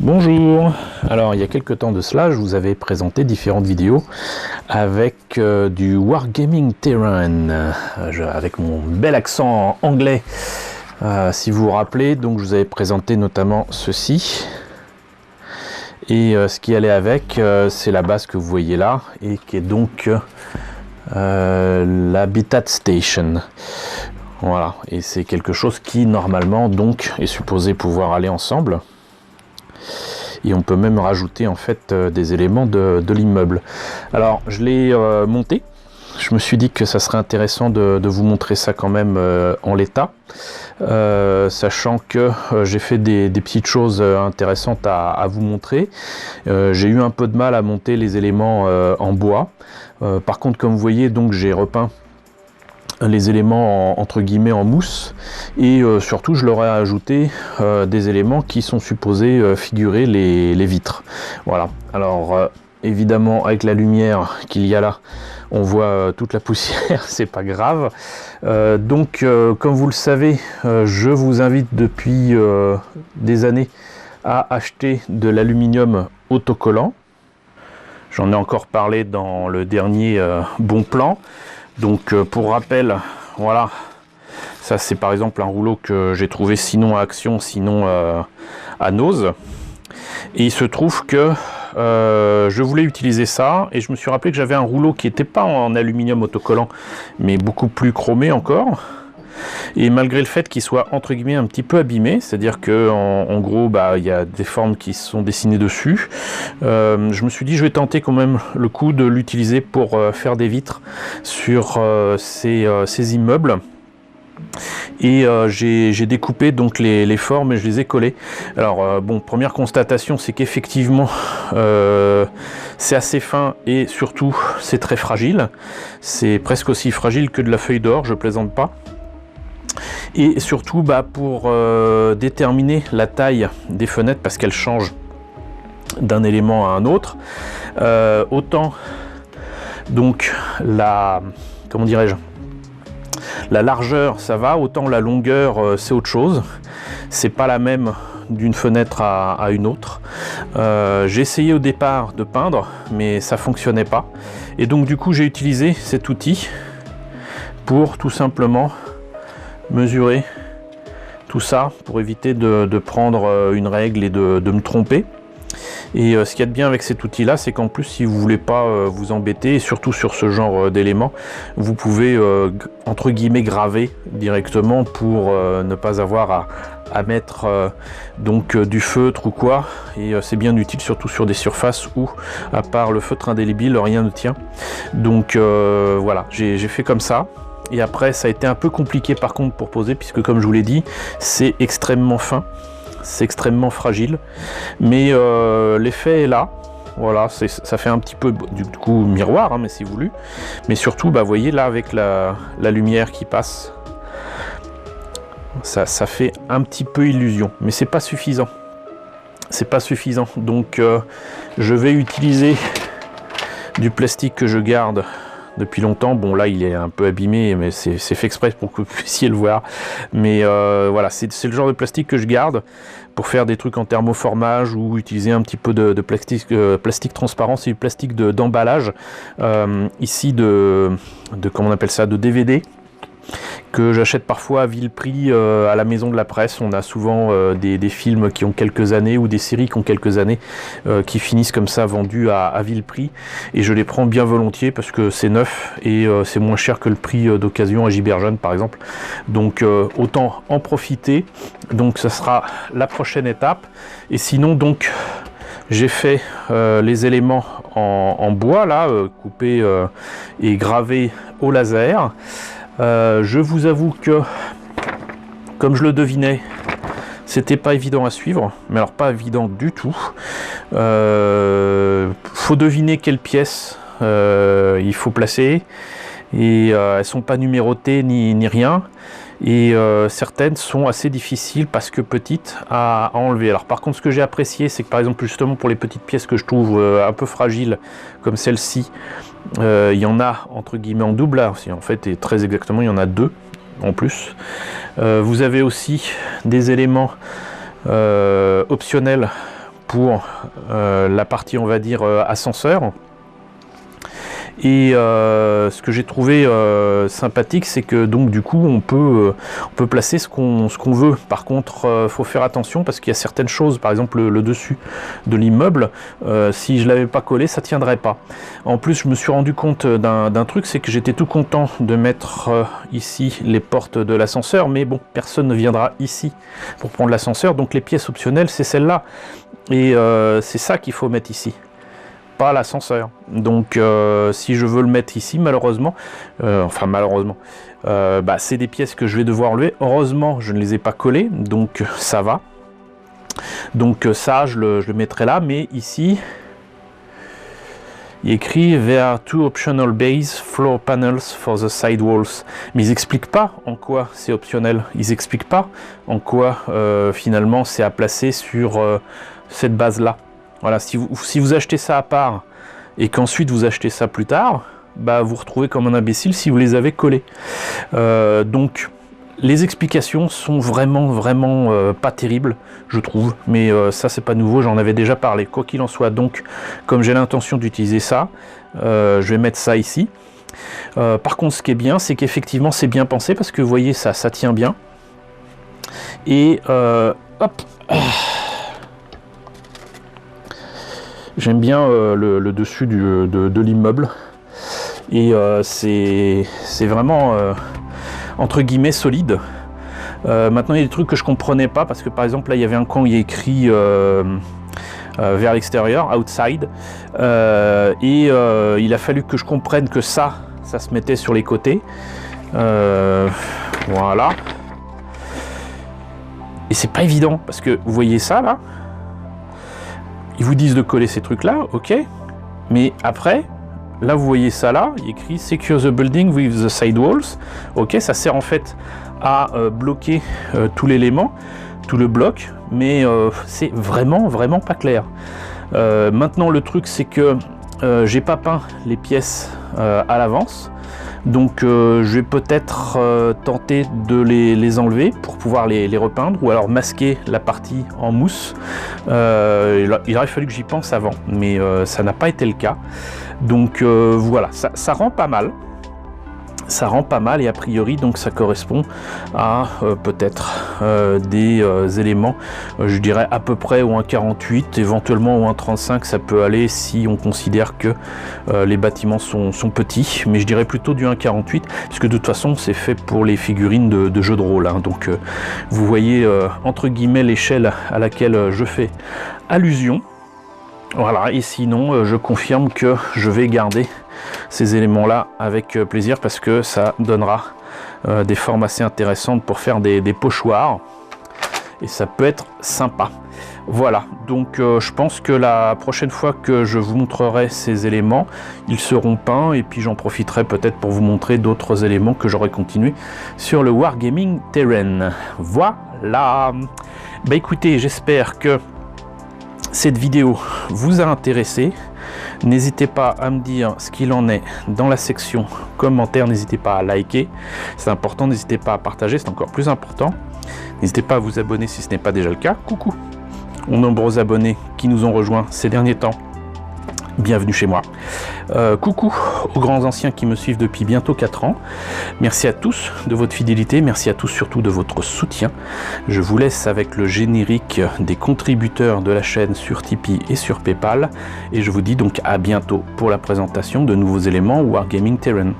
Bonjour, alors il y a quelques temps de cela, je vous avais présenté différentes vidéos avec du Wargaming Terrain, avec mon bel accent anglais, si vous vous rappelez. Donc je vous avais présenté notamment ceci, et ce qui allait avec, c'est la base que vous voyez là, et qui est donc l'Habitat Station. Voilà, et c'est quelque chose qui normalement donc est supposé pouvoir aller ensemble. Et on peut même rajouter en fait des éléments de l'immeuble. Alors je l'ai monté. Je me suis dit que ça serait intéressant de vous montrer ça quand même en l'état, sachant que j'ai fait des petites choses intéressantes à vous montrer. J'ai eu un peu de mal à monter les éléments en bois. Par contre, comme vous voyez, donc j'ai repeint les éléments entre guillemets en mousse, et surtout je leur ai ajouté des éléments qui sont supposés figurer les vitres. Voilà, alors évidemment avec la lumière qu'il y a là, on voit toute la poussière, c'est pas grave. Donc comme vous le savez, je vous invite depuis des années à acheter de l'aluminium autocollant. J'en ai encore parlé dans le dernier bon plan. Donc pour rappel, voilà, ça c'est par exemple un rouleau que j'ai trouvé sinon à Action, sinon à Nose. Et il se trouve que je voulais utiliser ça, et je me suis rappelé que j'avais un rouleau qui n'était pas en aluminium autocollant, mais beaucoup plus chromé encore. Et malgré le fait qu'il soit entre guillemets un petit peu abîmé, c'est-à-dire que en gros il y a des formes qui sont dessinées dessus, je me suis dit je vais tenter quand même le coup de l'utiliser pour faire des vitres sur ces immeubles. Et j'ai découpé donc les formes et je les ai collées. Alors bon, première constatation, c'est qu'effectivement c'est assez fin, et surtout c'est très fragile. C'est presque aussi fragile que de la feuille d'or, je plaisante pas. Et surtout pour déterminer la taille des fenêtres, parce qu'elles changent d'un élément à un autre, autant donc comment dirais-je, la largeur ça va, autant la longueur c'est autre chose. C'est pas la même d'une fenêtre à une autre. J'ai essayé au départ de peindre, mais ça fonctionnait pas, et donc du coup j'ai utilisé cet outil pour tout simplement mesurer tout ça, pour éviter de prendre une règle et de me tromper. Et ce qu'il y a de bien avec cet outil là, c'est qu'en plus, si vous voulez pas vous embêter, et surtout sur ce genre d'éléments, vous pouvez entre guillemets graver directement pour ne pas avoir à mettre donc du feutre ou quoi. Et c'est bien utile surtout sur des surfaces où, à part le feutre indélébile, rien ne tient. Donc voilà, j'ai fait comme ça. Et après ça a été un peu compliqué par contre pour poser, puisque comme je vous l'ai dit, c'est extrêmement fin, c'est extrêmement fragile, mais l'effet est là. Voilà, ça fait un petit peu du coup miroir, hein, mais c'est voulu. Mais surtout vous voyez là, avec la lumière qui passe, ça fait un petit peu illusion, mais c'est pas suffisant, c'est pas suffisant. Donc je vais utiliser du plastique que je garde depuis longtemps. Bon là il est un peu abîmé, mais c'est fait exprès pour que vous puissiez le voir. Mais voilà, c'est le genre de plastique que je garde pour faire des trucs en thermoformage, ou utiliser un petit peu de plastique transparent. C'est du plastique d'emballage, ici de comment on appelle ça, de DVD, que j'achète parfois à vil prix à la maison de la presse. On a souvent des films qui ont quelques années, ou des séries qui ont quelques années, qui finissent comme ça, vendus à vil prix, et je les prends bien volontiers parce que c'est neuf, et c'est moins cher que le prix d'occasion à Giberjeune par exemple. Donc autant en profiter. Donc ça sera la prochaine étape. Et sinon donc j'ai fait les éléments en bois là, coupés et gravés au laser. Je vous avoue que, comme je le devinais, c'était pas évident à suivre, mais alors pas évident du tout. Faut deviner quelles pièces il faut placer, et elles sont pas numérotées ni rien, et certaines sont assez difficiles parce que petites à enlever. Alors par contre, ce que j'ai apprécié, c'est que par exemple justement pour les petites pièces que je trouve un peu fragiles comme celle-ci, il y en a entre guillemets en double là, en fait, et très exactement il y en a deux en plus. Vous avez aussi des éléments optionnels pour la partie, on va dire, ascenseur. Et ce que j'ai trouvé sympathique, c'est que donc du coup on peut placer ce qu'on veut. Par contre, faut faire attention parce qu'il y a certaines choses, par exemple le dessus de l'immeuble, si je l'avais pas collé, ça tiendrait pas. En plus, je me suis rendu compte d'un truc, c'est que j'étais tout content de mettre ici les portes de l'ascenseur, mais bon, personne ne viendra ici pour prendre l'ascenseur, donc les pièces optionnelles, c'est celle-là. Et c'est ça qu'il faut mettre ici, pas l'ascenseur. Donc si je veux le mettre ici, malheureusement, c'est des pièces que je vais devoir enlever. Heureusement, je ne les ai pas collées, donc ça va. Donc ça, je le mettrai là, mais ici, il écrit "There are two optional base floor panels for the side walls". Mais ils n'expliquent pas en quoi c'est optionnel. Ils n'expliquent pas en quoi finalement c'est à placer sur cette base-là. Voilà, si vous achetez ça à part et qu'ensuite vous achetez ça plus tard, bah vous retrouvez comme un imbécile si vous les avez collés. Donc les explications sont vraiment pas terribles, je trouve, mais ça c'est pas nouveau, j'en avais déjà parlé. Quoi qu'il en soit, donc comme j'ai l'intention d'utiliser ça, je vais mettre ça ici. Par contre, ce qui est bien, c'est qu'effectivement c'est bien pensé parce que vous voyez ça tient bien. Et hop. J'aime bien le dessus de l'immeuble et c'est vraiment entre guillemets solide. Maintenant il y a des trucs que je comprenais pas parce que par exemple là il y avait un coin où il y a écrit vers l'extérieur, outside, et il a fallu que je comprenne que ça se mettait sur les côtés. Voilà. Et c'est pas évident parce que vous voyez ça là. Ils vous disent de coller ces trucs-là, ok. Mais après, là vous voyez ça là, il écrit "Secure the building with the side walls". Ok, ça sert en fait à bloquer tout l'élément, tout le bloc, mais c'est vraiment pas clair. Maintenant le truc c'est que j'ai pas peint les pièces à l'avance. Donc je vais peut-être tenter de les enlever pour pouvoir les repeindre ou alors masquer la partie en mousse. Il aurait fallu que j'y pense avant, mais ça n'a pas été le cas. Donc voilà, ça rend pas mal. Ça rend pas mal et a priori donc ça correspond à peut-être des éléments, je dirais à peu près au 1,48, éventuellement au 1,35 ça peut aller si on considère que les bâtiments sont petits, mais je dirais plutôt du 1,48 puisque de toute façon c'est fait pour les figurines de jeux de rôle, hein. Donc vous voyez entre guillemets l'échelle à laquelle je fais allusion. Voilà, et sinon je confirme que je vais garder ces éléments là avec plaisir parce que ça donnera des formes assez intéressantes pour faire des pochoirs et ça peut être sympa. Voilà, donc je pense que la prochaine fois que je vous montrerai ces éléments, ils seront peints et puis j'en profiterai peut-être pour vous montrer d'autres éléments que j'aurai continué sur le Wargaming Terrain. Voilà, bah écoutez, j'espère que cette vidéo vous a intéressé. N'hésitez pas à me dire ce qu'il en est dans la section commentaires, n'hésitez pas à liker, c'est important, n'hésitez pas à partager, c'est encore plus important. N'hésitez pas à vous abonner si ce n'est pas déjà le cas. Coucou aux nombreux abonnés qui nous ont rejoints ces derniers temps. Bienvenue chez moi. Coucou aux grands anciens qui me suivent depuis bientôt 4 ans. Merci à tous de votre fidélité, merci à tous surtout de votre soutien. Je vous laisse avec le générique des contributeurs de la chaîne sur Tipeee et sur Paypal. Et je vous dis donc à bientôt pour la présentation de nouveaux éléments Wargaming Terrain.